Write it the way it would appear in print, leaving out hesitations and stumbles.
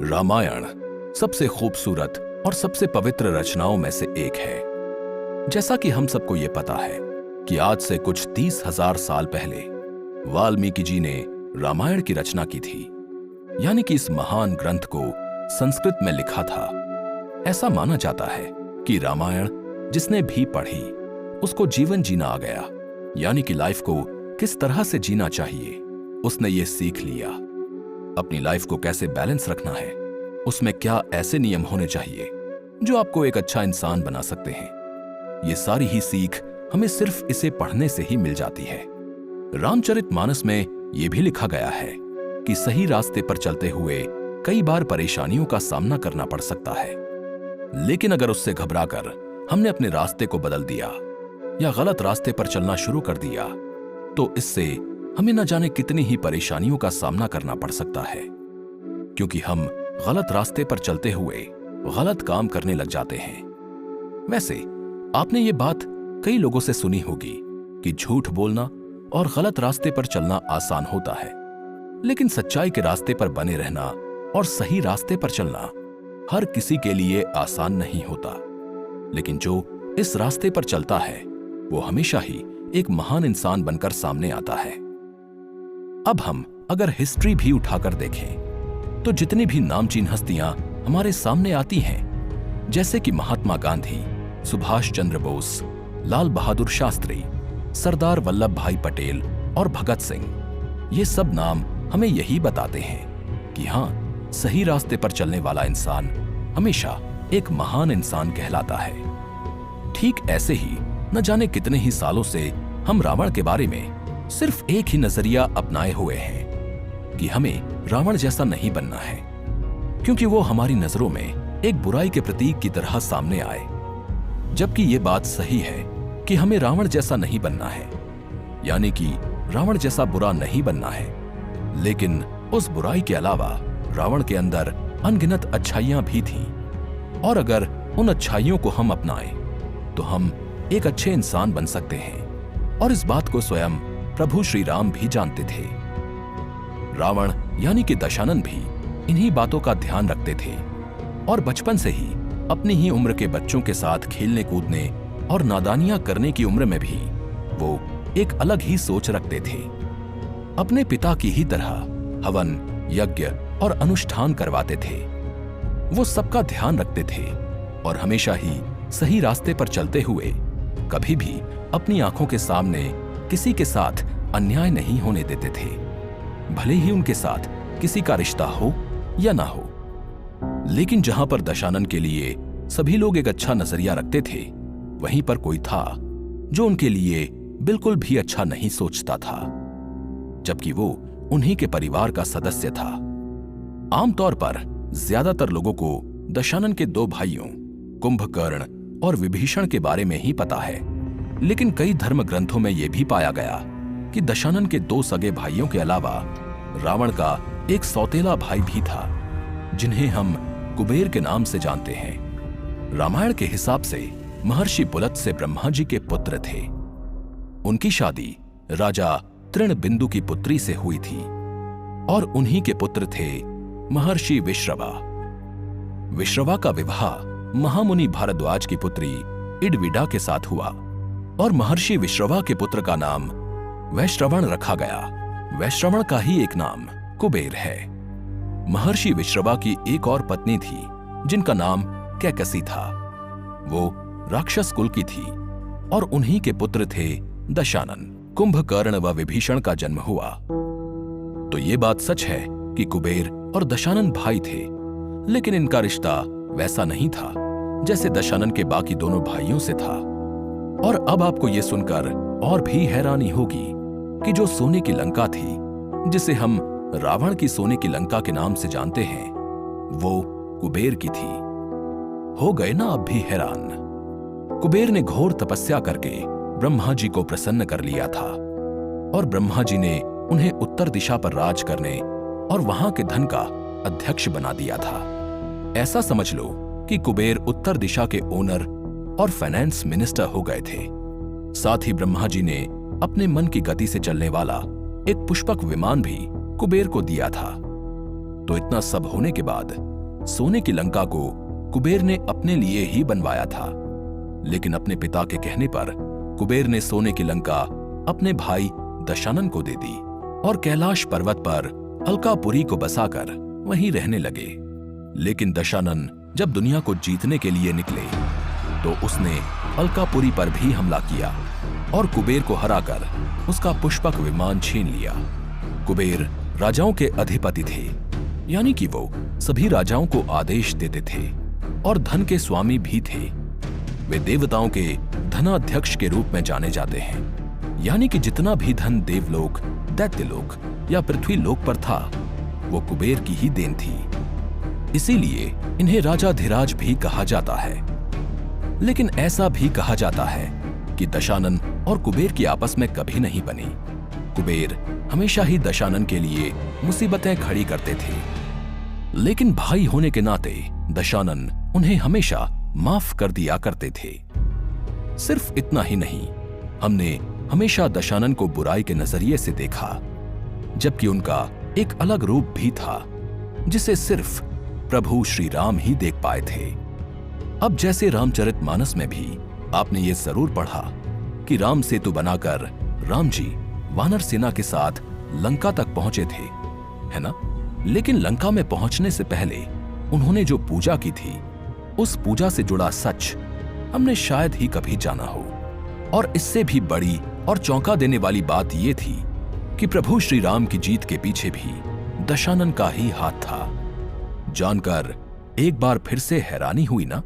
रामायण सबसे खूबसूरत और सबसे पवित्र रचनाओं में से एक है। जैसा कि हम सबको ये पता है कि आज से कुछ 30,000 साल पहले वाल्मीकि जी ने रामायण की रचना की थी, यानी कि इस महान ग्रंथ को संस्कृत में लिखा था। ऐसा माना जाता है कि रामायण जिसने भी पढ़ी उसको जीवन जीना आ गया, यानी कि लाइफ को किस तरह से जीना चाहिए उसने ये सीख लिया। अपनी लाइफ को कैसे बैलेंस रखना है, उसमें क्या ऐसे नियम होने चाहिए जो आपको एक अच्छा इंसान बना सकते हैं, ये सारी ही सीख हमें सिर्फ इसे पढ़ने से ही मिल जाती है। रामचरितमानस में यह भी लिखा गया है कि सही रास्ते पर चलते हुए कई बार परेशानियों का सामना करना पड़ सकता है, लेकिन अगर उससे घबराकर हमने अपने रास्ते को बदल दिया या गलत रास्ते पर चलना शुरू कर दिया तो इससे हमें न जाने कितनी ही परेशानियों का सामना करना पड़ सकता है, क्योंकि हम गलत रास्ते पर चलते हुए गलत काम करने लग जाते हैं। वैसे आपने ये बात कई लोगों से सुनी होगी कि झूठ बोलना और गलत रास्ते पर चलना आसान होता है, लेकिन सच्चाई के रास्ते पर बने रहना और सही रास्ते पर चलना हर किसी के लिए आसान नहीं होता। लेकिन जो इस रास्ते पर चलता है वो हमेशा ही एक महान इंसान बनकर सामने आता है। अब हम अगर हिस्ट्री भी उठाकर देखें तो जितनी भी नामचीन हस्तियां हमारे सामने आती हैं, जैसे कि महात्मा गांधी, सुभाष चंद्र बोस, लाल बहादुर शास्त्री, सरदार वल्लभ भाई पटेल और भगत सिंह, ये सब नाम हमें यही बताते हैं कि हाँ, सही रास्ते पर चलने वाला इंसान हमेशा एक महान इंसान कहलाता है। ठीक ऐसे ही न जाने कितने ही सालों से हम रावण के बारे में सिर्फ एक ही नजरिया अपनाए हुए हैं कि हमें रावण जैसा नहीं बनना है, क्योंकि वो हमारी नजरों में एक बुराई के प्रतीक की तरह सामने आए। जबकि ये बात सही है कि हमें रावण जैसा नहीं बनना है, यानी कि रावण जैसा बुरा नहीं बनना है, लेकिन उस बुराई के अलावा रावण के अंदर अनगिनत अच्छाइयां भी थीं, और अगर उन अच्छाइयों को हम अपनाएं तो हम एक अच्छे इंसान बन सकते हैं। और इस बात को स्वयं प्रभु श्री राम भी जानते थे। रावण यानी कि दशानन भी इन्हीं बातों का ध्यान रखते थे और बचपन से ही अपनी ही उम्र के बच्चों के साथ खेलने कूदने और नादानियां करने की उम्र में भी वो एक अलग ही सोच रखते थे। अपने पिता की ही तरह हवन, यज्ञ और अनुष्ठान करवाते थे। वो सबका ध्यान रखते थे और हमेशा ही सही रास्ते पर चलते हुए कभी भी अपनी आंखों के सामने किसी के साथ अन्याय नहीं होने देते थे, भले ही उनके साथ किसी का रिश्ता हो या ना हो। लेकिन जहां पर दशानन के लिए सभी लोग एक अच्छा नजरिया रखते थे, वहीं पर कोई था जो उनके लिए बिल्कुल भी अच्छा नहीं सोचता था, जबकि वो उन्हीं के परिवार का सदस्य था। आमतौर पर ज्यादातर लोगों को दशानन के दो भाइयों कुंभकर्ण और विभीषण के बारे में ही पता है, लेकिन कई धर्म ग्रंथों में यह भी पाया गया कि दशानन के दो सगे भाइयों के अलावा रावण का एक सौतेला भाई भी था, जिन्हें हम कुबेर के नाम से जानते हैं। रामायण के हिसाब से महर्षि पुलत्स्य से ब्रह्मा जी के पुत्र थे। उनकी शादी राजा तृणबिंदु की पुत्री से हुई थी और उन्हीं के पुत्र थे महर्षि विश्रवा। विश्रवा का विवाह महामुनि भारद्वाज की पुत्री इडविडा के साथ हुआ और महर्षि विश्रवा के पुत्र का नाम वैश्रवण रखा गया। वैश्रवण का ही एक नाम कुबेर है। महर्षि विश्रवा की एक और पत्नी थी जिनका नाम कैकसी था। वो राक्षस कुल की थी और उन्हीं के पुत्र थे दशानन, कुंभकर्ण व विभीषण का जन्म हुआ। तो ये बात सच है कि कुबेर और दशानन भाई थे, लेकिन इनका रिश्ता वैसा नहीं था जैसे दशानन के बाकी दोनों भाइयों से था। और अब आपको यह सुनकर और भी हैरानी होगी कि जो सोने की लंका थी, जिसे हम रावण की सोने की लंका के नाम से जानते हैं, वो कुबेर की थी। हो गए ना अब भी हैरान? कुबेर ने घोर तपस्या करके ब्रह्मा जी को प्रसन्न कर लिया था और ब्रह्मा जी ने उन्हें उत्तर दिशा पर राज करने और वहां के धन का अध्यक्ष बना दिया था। ऐसा समझ लो कि कुबेर उत्तर दिशा के ओनर और फाइनेंस मिनिस्टर हो गए थे। साथ ही ब्रह्मा जी ने अपने मन की गति से चलने वाला एक पुष्पक विमान भी कुबेर को दिया था। तो इतना सब होने के बाद सोने की लंका को कुबेर ने अपने लिए ही बनवाया था। लेकिन अपने पिता के कहने पर कुबेर ने सोने की लंका अपने भाई दशानन को दे दी और कैलाश पर्वत पर अलकापुरी को बसाकर वहीं रहने लगे। लेकिन दशानन जब दुनिया को जीतने के लिए निकले तो उसने अलकापुरी पर भी हमला किया और कुबेर को हराकर उसका पुष्पक विमान छीन लिया। कुबेर राजाओं के अधिपति थे, यानी कि वो सभी राजाओं को आदेश देते थे और धन के स्वामी भी थे। वे देवताओं के धनाध्यक्ष के रूप में जाने जाते हैं, यानी कि जितना भी धन देवलोक, दैत्यलोक या पृथ्वी लोक पर था वो कुबेर की ही देन थी। इसीलिए इन्हें राजाधिराज भी कहा जाता है। लेकिन ऐसा भी कहा जाता है कि दशानन और कुबेर की आपस में कभी नहीं बनी। कुबेर हमेशा ही दशानन के लिए मुसीबतें खड़ी करते थे, लेकिन भाई होने के नाते दशानन उन्हें हमेशा माफ कर दिया करते थे। सिर्फ इतना ही नहीं, हमने हमेशा दशानन को बुराई के नजरिए से देखा, जबकि उनका एक अलग रूप भी था जिसे सिर्फ प्रभु श्री राम ही देख पाए थे। अब जैसे रामचरितमानस में भी आपने ये जरूर पढ़ा कि राम सेतु बनाकर राम जी वानर सेना के साथ लंका तक पहुंचे थे, है ना? लेकिन लंका में पहुंचने से पहले उन्होंने जो पूजा की थी, उस पूजा से जुड़ा सच हमने शायद ही कभी जाना हो। और इससे भी बड़ी और चौंका देने वाली बात यह थी कि प्रभु श्री राम की जीत के पीछे भी दशानन का ही हाथ था। जानकर एक बार फिर से हैरानी हुई ना?